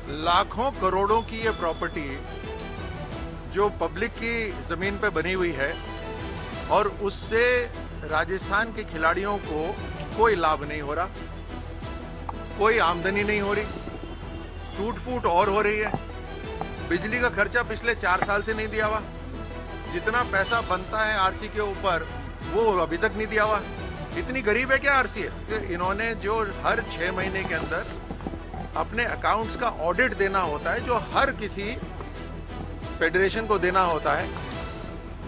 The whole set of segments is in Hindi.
लाखों करोड़ों की ये प्रॉपर्टी जो पब्लिक की जमीन पे बनी हुई है और उससे राजस्थान के खिलाड़ियों को कोई लाभ नहीं हो रहा, कोई आमदनी नहीं हो रही, टूट फूट और हो रही है। बिजली का खर्चा पिछले 4 साल से नहीं दिया हुआ, जितना पैसा बनता है आरसी के ऊपर वो अभी तक नहीं दिया हुआ। इतनी गरीब है क्या आरसी है कि इन्होंने जो हर 6 महीने के अंदर अपने अकाउंट्स का ऑडिट देना होता है, जो हर किसी फेडरेशन को देना होता है,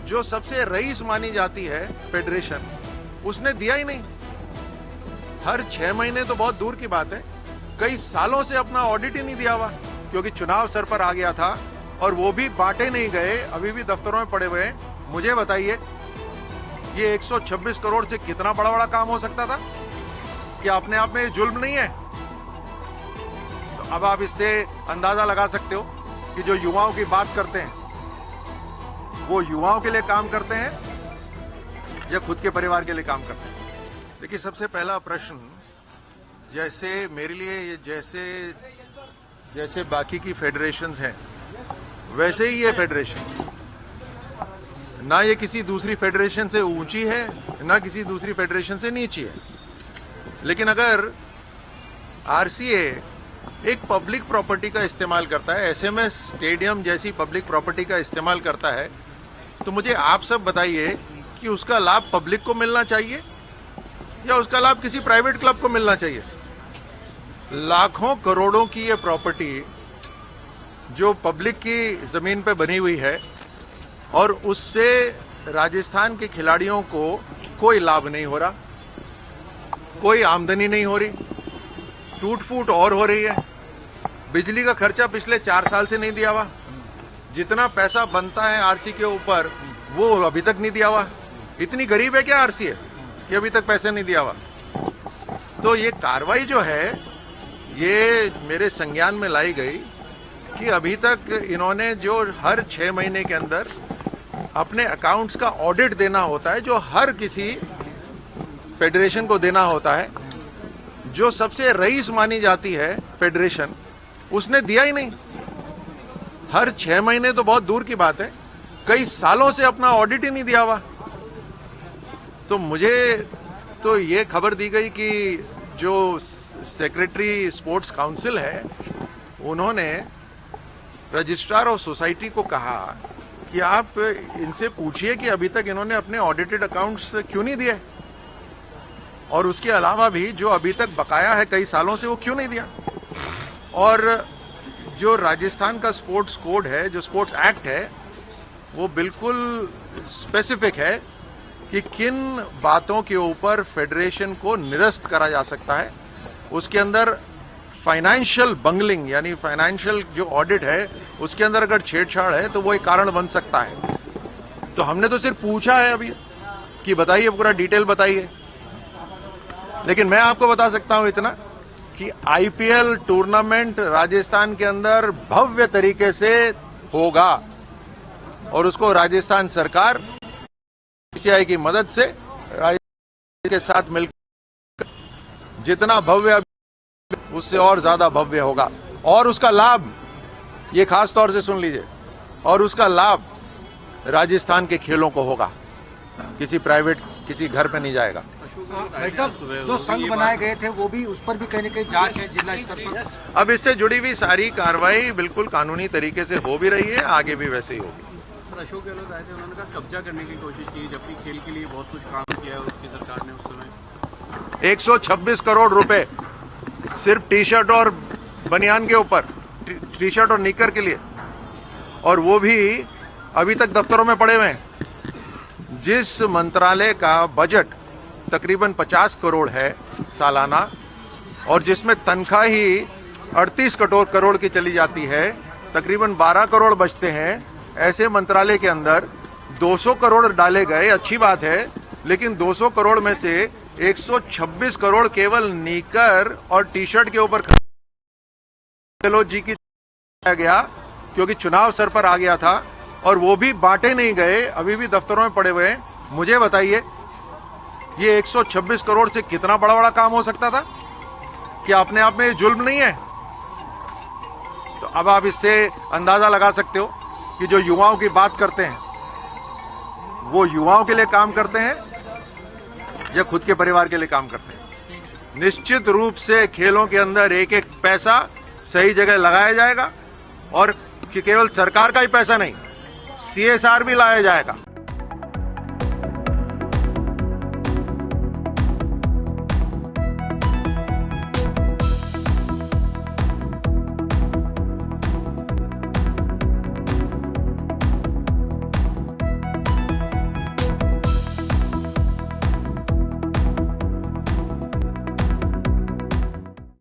जो सबसे रईस मानी जाती है फेडरेशन, उसने दिया ही नहीं। हर 6 महीने तो बहुत दूर की बात है, कई सालों से अपना ऑडिट ही नहीं दिया हुआ, क्योंकि चुनाव सर पर आ गया था और वो भी बांटे नहीं गए, अभी भी दफ्तरों में पड़े हुए हैं। मुझे बताइए, ये 126 करोड़ से कितना बड़ा बड़ा काम हो सकता था? क्या अपने आप में जुल्म नहीं है? तो अब आप इससे अंदाजा लगा सकते हो कि जो युवाओं की बात करते हैं वो युवाओं के लिए काम करते हैं या खुद के परिवार के लिए काम करते हैं। देखिए, सबसे पहला प्रश्न, जैसे मेरे लिए ये जैसे बाकी की फेडरेशंस हैं वैसे ही ये फेडरेशन, ना ये किसी दूसरी फेडरेशन से ऊंची है ना किसी दूसरी फेडरेशन से नीची है। लेकिन अगर आरसीए एक पब्लिक प्रॉपर्टी का इस्तेमाल करता है, एसएमएस स्टेडियम जैसी पब्लिक प्रॉपर्टी का इस्तेमाल करता है, तो मुझे आप सब बताइए कि उसका लाभ पब्लिक को मिलना चाहिए या उसका लाभ किसी प्राइवेट क्लब को मिलना चाहिए? लाखों करोड़ों की ये प्रॉपर्टी जो पब्लिक की जमीन पे बनी हुई है और उससे राजस्थान के खिलाड़ियों को कोई लाभ नहीं हो रहा, कोई आमदनी नहीं हो रही, टूट फूट और हो रही है। बिजली का खर्चा पिछले 4 साल से नहीं दिया हुआ, जितना पैसा बनता है आरसी के ऊपर वो अभी तक नहीं दिया हुआ। इतनी गरीब है क्या आरसी है कि अभी तक पैसे नहीं दिया हुआ? तो ये कार्रवाई जो है ये मेरे संज्ञान में लाई गई कि अभी तक इन्होंने जो हर 6 महीने के अंदर अपने अकाउंट्स का ऑडिट देना होता है, जो हर किसी फेडरेशन को देना होता है, जो सबसे रईस मानी जाती है फेडरेशन, उसने दिया ही नहीं। हर 6 महीने तो बहुत दूर की बात है, कई सालों से अपना ऑडिट ही नहीं दिया हुआ। तो मुझे तो ये खबर दी गई कि जो सेक्रेटरी स्पोर्ट्स काउंसिल है उन्होंने रजिस्ट्रार ऑफ सोसाइटी को कहा कि आप इनसे पूछिए कि अभी तक इन्होंने अपने ऑडिटेड अकाउंट्स क्यों नहीं दिए, और उसके अलावा भी जो अभी तक बकाया है कई सालों से वो क्यों नहीं दिया। और जो राजस्थान का स्पोर्ट्स कोड है, जो स्पोर्ट्स एक्ट है, वो बिल्कुल स्पेसिफिक है कि किन बातों के ऊपर फेडरेशन को निरस्त करा जा सकता है। उसके अंदर फाइनेंशियल बंगलिंग यानी फाइनेंशियल जो ऑडिट है उसके अंदर अगर छेड़छाड़ है तो वो एक कारण बन सकता है। तो हमने तो सिर्फ पूछा है अभी कि बताइए, पूरा डिटेल बताइए। लेकिन मैं आपको बता सकता हूं इतना कि आईपीएल टूर्नामेंट राजस्थान के अंदर भव्य तरीके से होगा और उसको राजस्थान सरकार बीसीसीआई की मदद से राजस्थान के साथ मिलकर जितना भव्य उससे और ज्यादा भव्य होगा। और उसका लाभ, ये खास तौर से सुन लीजिए, और उसका लाभ राजस्थान के खेलों को होगा, किसी प्राइवेट किसी घर पे नहीं जाएगा। भाई साहब, जो संघ बनाए गए थे वो भी, उस पर भी कहीं ना कहीं जांच है जिला स्तर पर। अब इससे जुड़ी हुई सारी कार्रवाई बिल्कुल कानूनी तरीके से हो भी रही है, आगे भी वैसे ही होगी। अशोक गहलोत आए थे, उन्होंने कहा कब्जा करने की कोशिश की, जबकि खेल के लिए बहुत कुछ काम किया है उसकी सरकार ने उस समय। 126 करोड़ रुपए सिर्फ टी शर्ट और बनियान के ऊपर, टी शर्ट और निकर के लिए, और वो भी अभी तक दफ्तरों में पड़े हुए हैं। जिस मंत्रालय का बजट तकरीबन 50 करोड़ है सालाना और जिसमें तनख्वाह ही 38 करोड़ की चली जाती है, तकरीबन 12 करोड़ बचते हैं, ऐसे मंत्रालय के अंदर 200 करोड़ डाले गए, अच्छी बात है, लेकिन 200 करोड़ में से 126 करोड़ केवल निकर और टी शर्ट के ऊपर गहलोत जी की गया, क्योंकि चुनाव सर पर आ गया था और वो भी बांटे नहीं गए, अभी भी दफ्तरों में पड़े हुए हैं। मुझे बताइए, ये 126 करोड़ से कितना बड़ा बड़ा काम हो सकता था? क्या अपने आप में जुल्म नहीं है? तो अब आप इससे अंदाजा लगा सकते हो कि जो युवाओं की बात करते हैं वो युवाओं के लिए काम करते हैं या खुद के परिवार के लिए काम करते हैं। निश्चित रूप से खेलों के अंदर एक एक पैसा सही जगह लगाया जाएगा और कि केवल सरकार का ही पैसा नहीं, CSR भी लाया जाएगा।